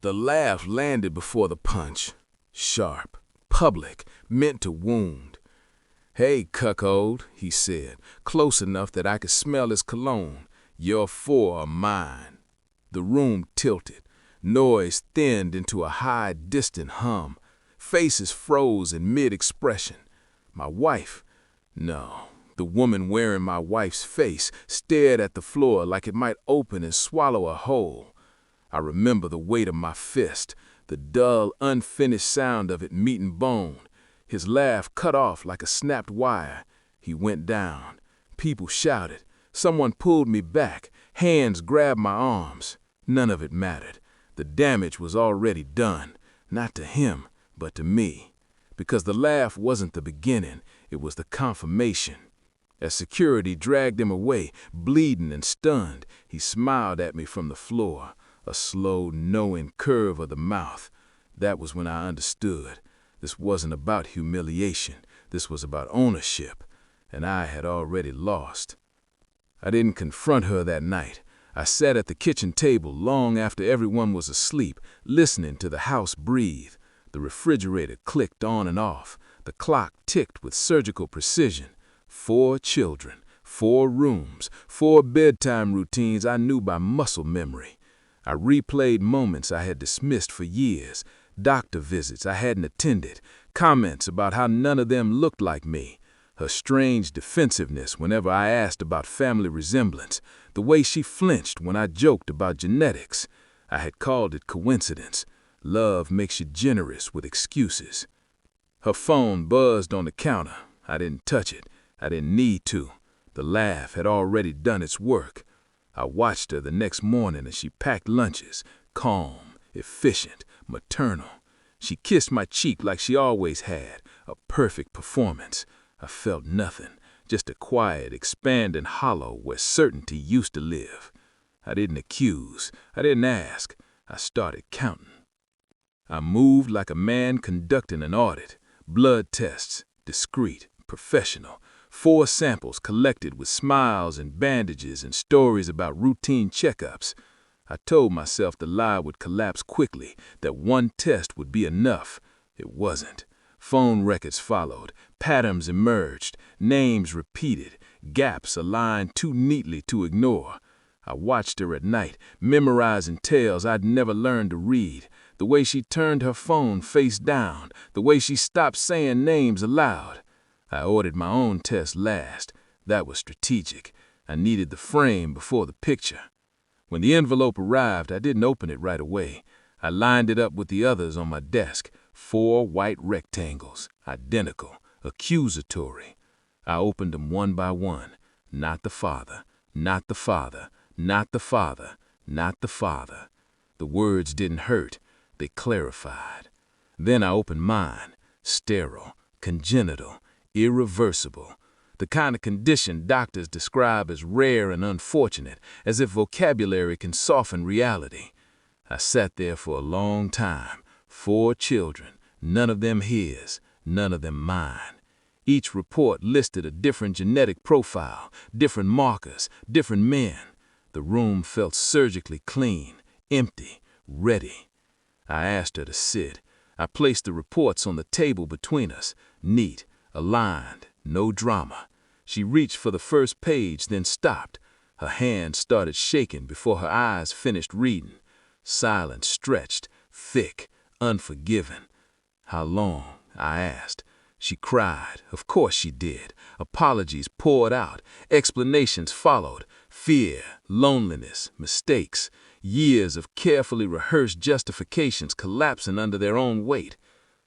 The laugh landed before the punch. Sharp, public, meant to wound. "Hey, Cuckold," he said, close enough that I could smell his cologne. "Your four are mine." The room tilted. Noise thinned into a high, distant hum. Faces froze in mid-expression. My wife? No. The woman wearing my wife's face stared at the floor like it might open and swallow her whole. I remember the weight of my fist, the dull, unfinished sound of it meeting bone. His laugh cut off like a snapped wire. He went down. People shouted. Someone pulled me back. Hands grabbed my arms. None of it mattered. The damage was already done. Not to him, but to me. Because the laugh wasn't the beginning, it was the confirmation. As security dragged him away, bleeding and stunned, he smiled at me from the floor, a slow, knowing curve of the mouth. That was when I understood. This wasn't about humiliation. This was about ownership, and I had already lost. I didn't confront her that night. I sat at the kitchen table long after everyone was asleep, listening to the house breathe. The refrigerator clicked on and off. The clock ticked with surgical precision. 4 children, 4 rooms, 4 bedtime routines I knew by muscle memory. I replayed moments I had dismissed for years, doctor visits I hadn't attended, comments about how none of them looked like me, her strange defensiveness whenever I asked about family resemblance, the way she flinched when I joked about genetics. I had called it coincidence. Love makes you generous with excuses. Her phone buzzed on the counter. I didn't touch it. I didn't need to. The laugh had already done its work. I watched her the next morning as she packed lunches, calm, efficient, maternal. She kissed my cheek like she always had, a perfect performance. I felt nothing, just a quiet, expanding hollow where certainty used to live. I didn't accuse. I didn't ask. I started counting. I moved like a man conducting an audit. Blood tests, discreet, professional. 4 samples collected with smiles and bandages and stories about routine checkups. I told myself the lie would collapse quickly, that one test would be enough. It wasn't. Phone records followed. Patterns emerged. Names repeated. Gaps aligned too neatly to ignore. I watched her at night, memorizing tales I'd never learned to read. The way she turned her phone face down. The way she stopped saying names aloud. I ordered my own test last. That was strategic. I needed the frame before the picture. When the envelope arrived, I didn't open it right away. I lined it up with the others on my desk. 4 white rectangles, identical, accusatory. I opened them one by one. Not the father, not the father, not the father, not the father. The words didn't hurt. They clarified. Then I opened mine. Sterile, congenital, irreversible. The kind of condition doctors describe as rare and unfortunate, as if vocabulary can soften reality. I sat there for a long time. 4 children, none of them his, none of them mine. Each report listed a different genetic profile, different markers, different men. The room felt surgically clean, empty, ready. I asked her to sit. I placed the reports on the table between us, neat, aligned, no drama. She reached for the first page, then stopped. Her hand started shaking before her eyes finished reading. Silence stretched, thick, unforgiving. "How long?" I asked. She cried. Of course she did. Apologies poured out. Explanations followed. Fear, loneliness, mistakes. Years of carefully rehearsed justifications collapsing under their own weight.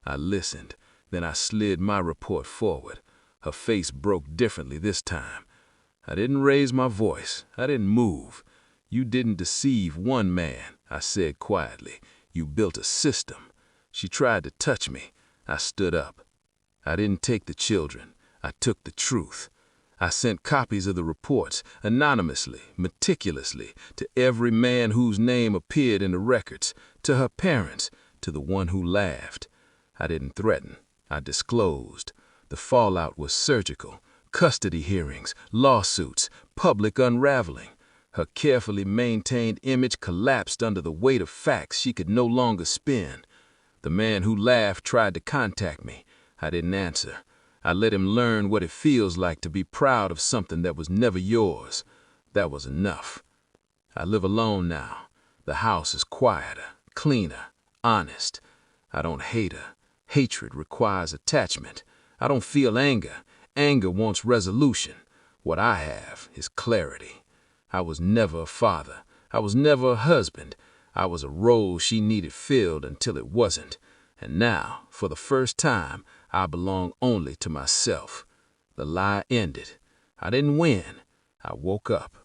I listened. Then I slid my report forward. Her face broke differently this time. I didn't raise my voice. I didn't move. "You didn't deceive one man," I said quietly. "You built a system." She tried to touch me. I stood up. I didn't take the children. I took the truth. I sent copies of the reports, anonymously, meticulously, to every man whose name appeared in the records, to her parents, to the one who laughed. I didn't threaten. I disclosed. The fallout was surgical. Custody hearings, lawsuits, public unraveling. Her carefully maintained image collapsed under the weight of facts she could no longer spin. The man who laughed tried to contact me. I didn't answer. I let him learn what it feels like to be proud of something that was never yours. That was enough. I live alone now. The house is quieter, cleaner, honest. I don't hate her. Hatred requires attachment. I don't feel anger. Anger wants resolution. What I have is clarity. I was never a father. I was never a husband. I was a role she needed filled until it wasn't. And now, for the first time, I belong only to myself. The lie ended. I didn't win. I woke up.